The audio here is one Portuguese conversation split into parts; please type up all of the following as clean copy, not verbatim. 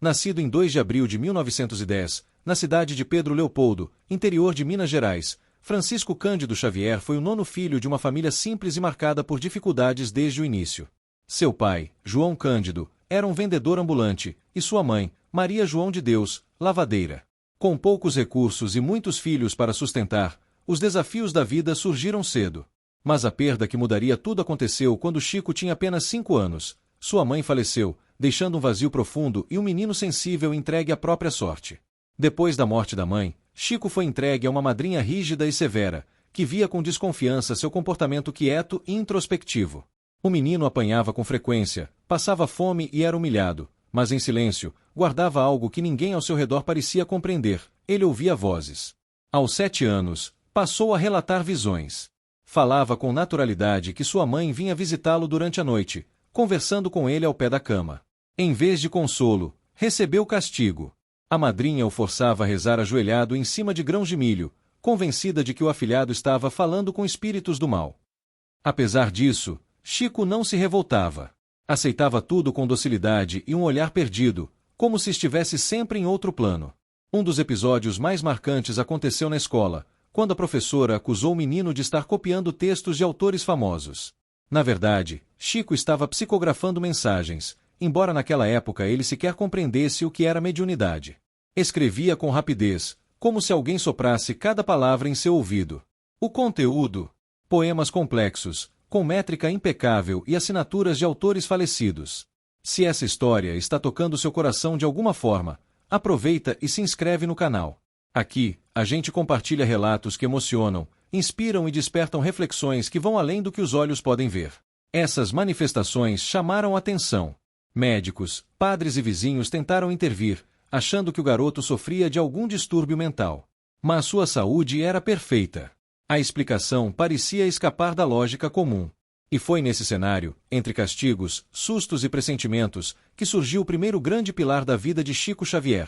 Nascido em 2 de abril de 1910, na cidade de Pedro Leopoldo, interior de Minas Gerais, Francisco Cândido Xavier foi o nono filho de uma família simples e marcada por dificuldades desde o início. Seu pai, João Cândido, era um vendedor ambulante, e sua mãe, Maria João de Deus, lavadeira. Com poucos recursos e muitos filhos para sustentar, os desafios da vida surgiram cedo. Mas a perda que mudaria tudo aconteceu quando Chico tinha apenas 5 anos. Sua mãe faleceu, deixando um vazio profundo e um menino sensível entregue à própria sorte. Depois da morte da mãe, Chico foi entregue a uma madrinha rígida e severa, que via com desconfiança seu comportamento quieto e introspectivo. O menino apanhava com frequência, passava fome e era humilhado, mas em silêncio, guardava algo que ninguém ao seu redor parecia compreender. Ele ouvia vozes. Aos 7 anos, passou a relatar visões. Falava com naturalidade que sua mãe vinha visitá-lo durante a noite, conversando com ele ao pé da cama. Em vez de consolo, recebeu castigo. A madrinha o forçava a rezar ajoelhado em cima de grãos de milho, convencida de que o afilhado estava falando com espíritos do mal. Apesar disso, Chico não se revoltava. Aceitava tudo com docilidade e um olhar perdido, como se estivesse sempre em outro plano. Um dos episódios mais marcantes aconteceu na escola, quando a professora acusou o menino de estar copiando textos de autores famosos. Na verdade, Chico estava psicografando mensagens, embora naquela época ele sequer compreendesse o que era mediunidade. Escrevia com rapidez, como se alguém soprasse cada palavra em seu ouvido. O conteúdo: poemas complexos, com métrica impecável e assinaturas de autores falecidos. Se essa história está tocando seu coração de alguma forma, aproveita e se inscreve no canal. Aqui, a gente compartilha relatos que emocionam, inspiram e despertam reflexões que vão além do que os olhos podem ver. Essas manifestações chamaram a atenção. Médicos, padres e vizinhos tentaram intervir, achando que o garoto sofria de algum distúrbio mental. Mas sua saúde era perfeita. A explicação parecia escapar da lógica comum. E foi nesse cenário, entre castigos, sustos e pressentimentos, que surgiu o primeiro grande pilar da vida de Chico Xavier: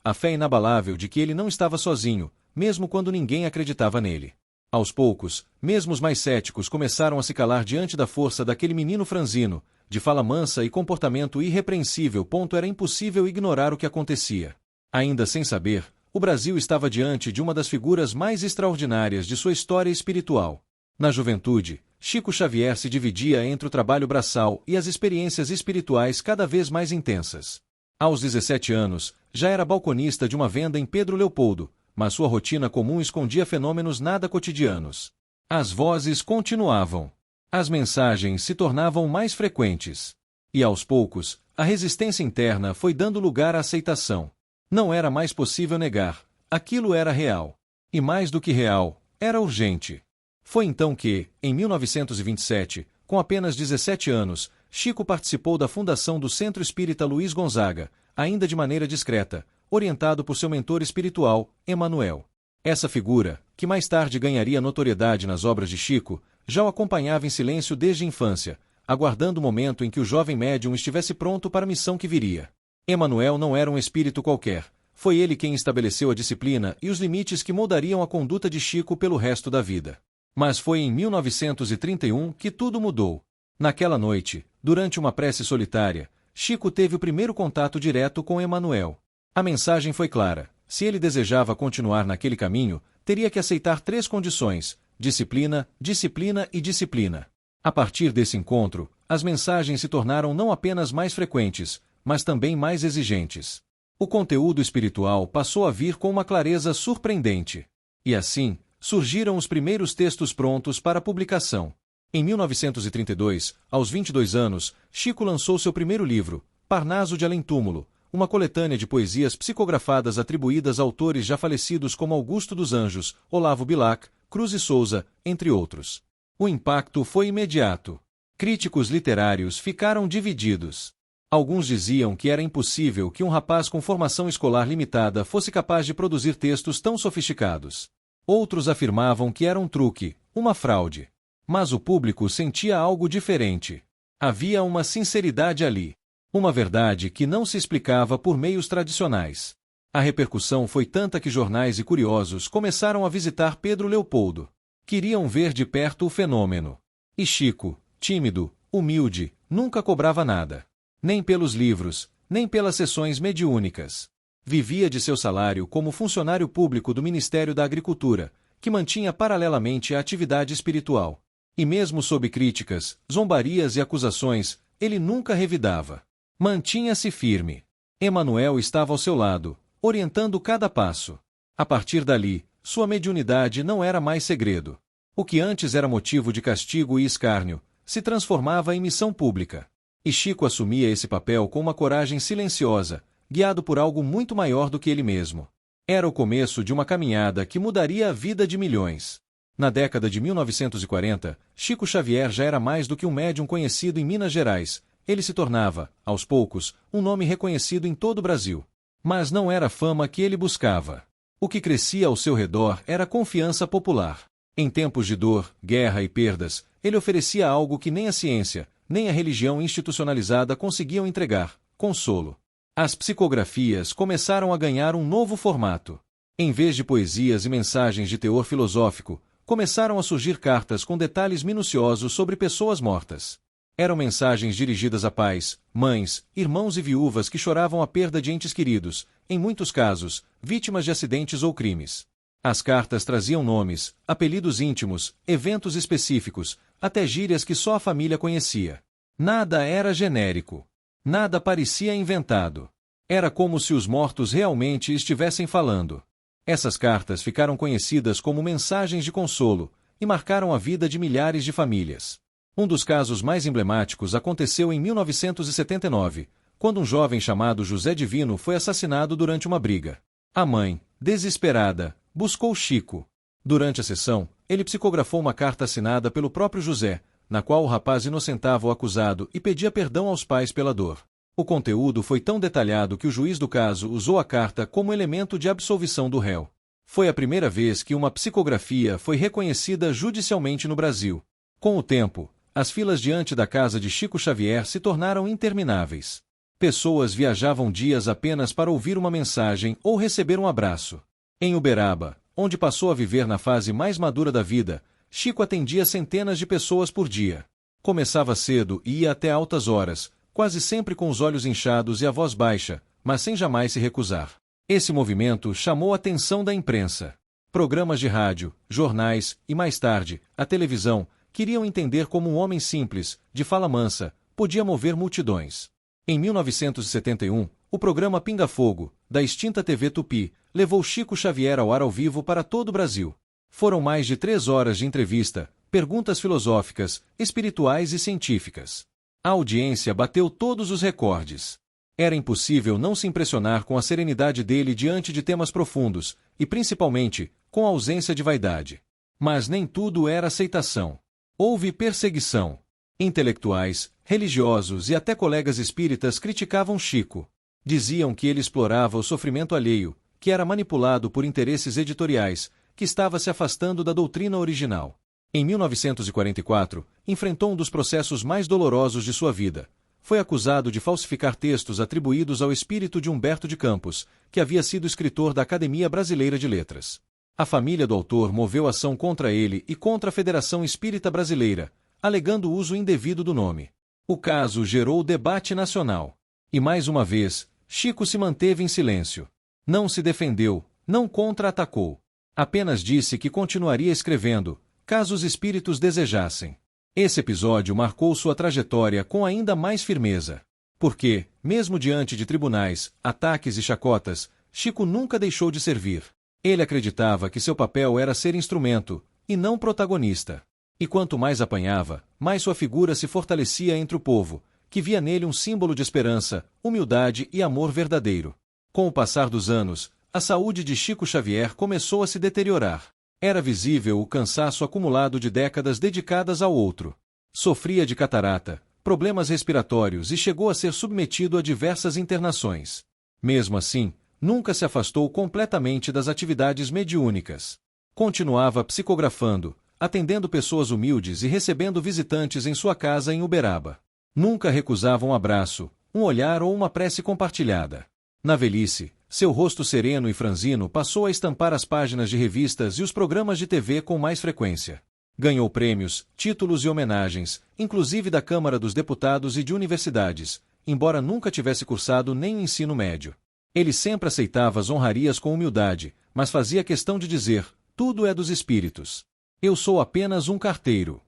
a fé inabalável de que ele não estava sozinho, mesmo quando ninguém acreditava nele. Aos poucos, mesmo os mais céticos começaram a se calar diante da força daquele menino franzino, de fala mansa e comportamento irrepreensível. Era impossível ignorar o que acontecia. Ainda sem saber, o Brasil estava diante de uma das figuras mais extraordinárias de sua história espiritual. Na juventude, Chico Xavier se dividia entre o trabalho braçal e as experiências espirituais cada vez mais intensas. Aos 17 anos, já era balconista de uma venda em Pedro Leopoldo, mas sua rotina comum escondia fenômenos nada cotidianos. As vozes continuavam. As mensagens se tornavam mais frequentes. E aos poucos, a resistência interna foi dando lugar à aceitação. Não era mais possível negar. Aquilo era real. E mais do que real, era urgente. Foi então que, em 1927, com apenas 17 anos, Chico participou da fundação do Centro Espírita Luiz Gonzaga, ainda de maneira discreta, orientado por seu mentor espiritual, Emanuel. Essa figura, que mais tarde ganharia notoriedade nas obras de Chico, já o acompanhava em silêncio desde a infância, aguardando o momento em que o jovem médium estivesse pronto para a missão que viria. Emanuel não era um espírito qualquer. Foi ele quem estabeleceu a disciplina e os limites que moldariam a conduta de Chico pelo resto da vida. Mas foi em 1931 que tudo mudou. Naquela noite, durante uma prece solitária, Chico teve o primeiro contato direto com Emanuel. A mensagem foi clara: se ele desejava continuar naquele caminho, teria que aceitar 3 condições: disciplina, disciplina e disciplina. A partir desse encontro, as mensagens se tornaram não apenas mais frequentes, mas também mais exigentes. O conteúdo espiritual passou a vir com uma clareza surpreendente. E assim, surgiram os primeiros textos prontos para publicação. Em 1932, aos 22 anos, Chico lançou seu primeiro livro, Parnaso de Além-Túmulo, uma coletânea de poesias psicografadas atribuídas a autores já falecidos como Augusto dos Anjos, Olavo Bilac, Cruz e Souza, entre outros. O impacto foi imediato. Críticos literários ficaram divididos. Alguns diziam que era impossível que um rapaz com formação escolar limitada fosse capaz de produzir textos tão sofisticados. Outros afirmavam que era um truque, uma fraude. Mas o público sentia algo diferente. Havia uma sinceridade ali. Uma verdade que não se explicava por meios tradicionais. A repercussão foi tanta que jornais e curiosos começaram a visitar Pedro Leopoldo. Queriam ver de perto o fenômeno. E Chico, tímido, humilde, nunca cobrava nada. Nem pelos livros, nem pelas sessões mediúnicas. Vivia de seu salário como funcionário público do Ministério da Agricultura, que mantinha paralelamente a atividade espiritual. E mesmo sob críticas, zombarias e acusações, ele nunca revidava. Mantinha-se firme. Emanuel estava ao seu lado, orientando cada passo. A partir dali, sua mediunidade não era mais segredo. O que antes era motivo de castigo e escárnio, se transformava em missão pública. E Chico assumia esse papel com uma coragem silenciosa, guiado por algo muito maior do que ele mesmo. Era o começo de uma caminhada que mudaria a vida de milhões. Na década de 1940, Chico Xavier já era mais do que um médium conhecido em Minas Gerais. Ele se tornava, aos poucos, um nome reconhecido em todo o Brasil. Mas não era a fama que ele buscava. O que crescia ao seu redor era a confiança popular. Em tempos de dor, guerra e perdas, ele oferecia algo que nem a ciência, nem a religião institucionalizada conseguiam entregar: consolo. As psicografias começaram a ganhar um novo formato. Em vez de poesias e mensagens de teor filosófico, começaram a surgir cartas com detalhes minuciosos sobre pessoas mortas. Eram mensagens dirigidas a pais, mães, irmãos e viúvas que choravam a perda de entes queridos, em muitos casos, vítimas de acidentes ou crimes. As cartas traziam nomes, apelidos íntimos, eventos específicos, até gírias que só a família conhecia. Nada era genérico. Nada parecia inventado. Era como se os mortos realmente estivessem falando. Essas cartas ficaram conhecidas como mensagens de consolo e marcaram a vida de milhares de famílias. Um dos casos mais emblemáticos aconteceu em 1979, quando um jovem chamado José Divino foi assassinado durante uma briga. A mãe, desesperada, buscou Chico. Durante a sessão, ele psicografou uma carta assinada pelo próprio José, na qual o rapaz inocentava o acusado e pedia perdão aos pais pela dor. O conteúdo foi tão detalhado que o juiz do caso usou a carta como elemento de absolvição do réu. Foi a primeira vez que uma psicografia foi reconhecida judicialmente no Brasil. Com o tempo, as filas diante da casa de Chico Xavier se tornaram intermináveis. Pessoas viajavam dias apenas para ouvir uma mensagem ou receber um abraço. Em Uberaba, onde passou a viver na fase mais madura da vida, Chico atendia centenas de pessoas por dia. Começava cedo e ia até altas horas, quase sempre com os olhos inchados e a voz baixa, mas sem jamais se recusar. Esse movimento chamou a atenção da imprensa. Programas de rádio, jornais e, mais tarde, a televisão queriam entender como um homem simples, de fala mansa, podia mover multidões. Em 1971, o programa Pinga Fogo, da extinta TV Tupi, levou Chico Xavier ao ar ao vivo para todo o Brasil. Foram mais de 3 horas de entrevista, perguntas filosóficas, espirituais e científicas. A audiência bateu todos os recordes. Era impossível não se impressionar com a serenidade dele diante de temas profundos, e principalmente, com a ausência de vaidade. Mas nem tudo era aceitação. Houve perseguição. Intelectuais, religiosos e até colegas espíritas criticavam Chico. Diziam que ele explorava o sofrimento alheio, que era manipulado por interesses editoriais, que estava se afastando da doutrina original. Em 1944, enfrentou um dos processos mais dolorosos de sua vida. Foi acusado de falsificar textos atribuídos ao espírito de Humberto de Campos, que havia sido escritor da Academia Brasileira de Letras. A família do autor moveu ação contra ele e contra a Federação Espírita Brasileira, alegando o uso indevido do nome. O caso gerou debate nacional. E mais uma vez, Chico se manteve em silêncio. Não se defendeu, não contra-atacou. Apenas disse que continuaria escrevendo, caso os espíritos desejassem. Esse episódio marcou sua trajetória com ainda mais firmeza. Porque, mesmo diante de tribunais, ataques e chacotas, Chico nunca deixou de servir. Ele acreditava que seu papel era ser instrumento, e não protagonista. E quanto mais apanhava, mais sua figura se fortalecia entre o povo, que via nele um símbolo de esperança, humildade e amor verdadeiro. Com o passar dos anos, a saúde de Chico Xavier começou a se deteriorar. Era visível o cansaço acumulado de décadas dedicadas ao outro. Sofria de catarata, problemas respiratórios e chegou a ser submetido a diversas internações. Mesmo assim, nunca se afastou completamente das atividades mediúnicas. Continuava psicografando, atendendo pessoas humildes e recebendo visitantes em sua casa em Uberaba. Nunca recusava um abraço, um olhar ou uma prece compartilhada. Na velhice, seu rosto sereno e franzino passou a estampar as páginas de revistas e os programas de TV com mais frequência. Ganhou prêmios, títulos e homenagens, inclusive da Câmara dos Deputados e de universidades, embora nunca tivesse cursado nem o ensino médio. Ele sempre aceitava as honrarias com humildade, mas fazia questão de dizer: tudo é dos espíritos. Eu sou apenas um carteiro.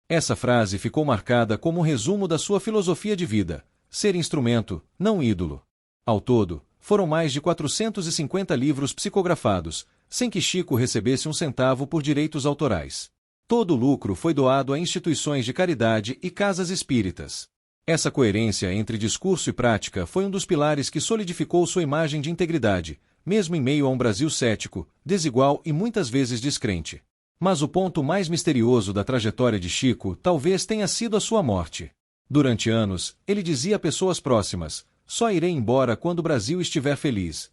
Essa frase ficou marcada como um resumo da sua filosofia de vida: ser instrumento, não ídolo. Ao todo, foram mais de 450 livros psicografados, sem que Chico recebesse um centavo por direitos autorais. Todo o lucro foi doado a instituições de caridade e casas espíritas. Essa coerência entre discurso e prática foi um dos pilares que solidificou sua imagem de integridade, mesmo em meio a um Brasil cético, desigual e muitas vezes descrente. Mas o ponto mais misterioso da trajetória de Chico talvez tenha sido a sua morte. Durante anos, ele dizia a pessoas próximas: só irei embora quando o Brasil estiver feliz.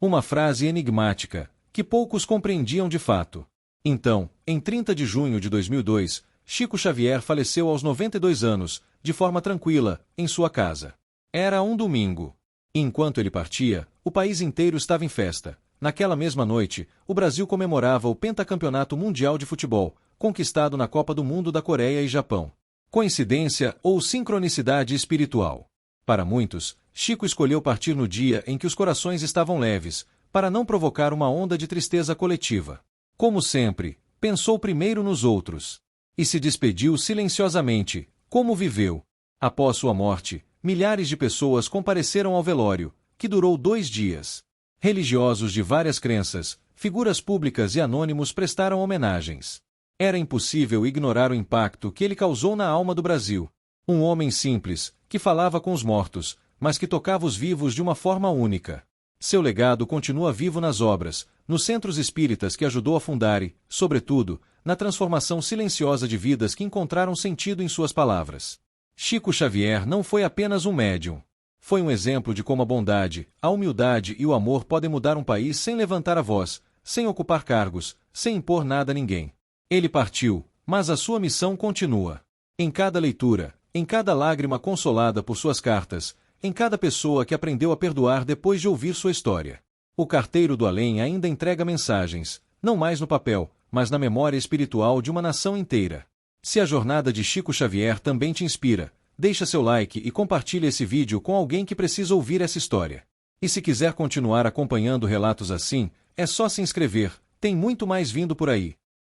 Uma frase enigmática, que poucos compreendiam de fato. Então, em 30 de junho de 2002, Chico Xavier faleceu aos 92 anos, de forma tranquila, em sua casa. Era um domingo. E enquanto ele partia, o país inteiro estava em festa. Naquela mesma noite, o Brasil comemorava o pentacampeonato mundial de futebol, conquistado na Copa do Mundo da Coreia e Japão. Coincidência ou sincronicidade espiritual? Para muitos, Chico escolheu partir no dia em que os corações estavam leves, para não provocar uma onda de tristeza coletiva. Como sempre, pensou primeiro nos outros. E se despediu silenciosamente, como viveu. Após sua morte, milhares de pessoas compareceram ao velório, que durou 2 dias. Religiosos de várias crenças, figuras públicas e anônimos prestaram homenagens. Era impossível ignorar o impacto que ele causou na alma do Brasil. Um homem simples, que falava com os mortos, mas que tocava os vivos de uma forma única. Seu legado continua vivo nas obras, nos centros espíritas que ajudou a fundar e, sobretudo, na transformação silenciosa de vidas que encontraram sentido em suas palavras. Chico Xavier não foi apenas um médium. Foi um exemplo de como a bondade, a humildade e o amor podem mudar um país sem levantar a voz, sem ocupar cargos, sem impor nada a ninguém. Ele partiu, mas a sua missão continua. Em cada leitura, em cada lágrima consolada por suas cartas, em cada pessoa que aprendeu a perdoar depois de ouvir sua história. O carteiro do além ainda entrega mensagens, não mais no papel, mas na memória espiritual de uma nação inteira. Se a jornada de Chico Xavier também te inspira, deixa seu like e compartilhe esse vídeo com alguém que precisa ouvir essa história. E se quiser continuar acompanhando relatos assim, é só se inscrever, tem muito mais vindo por aí.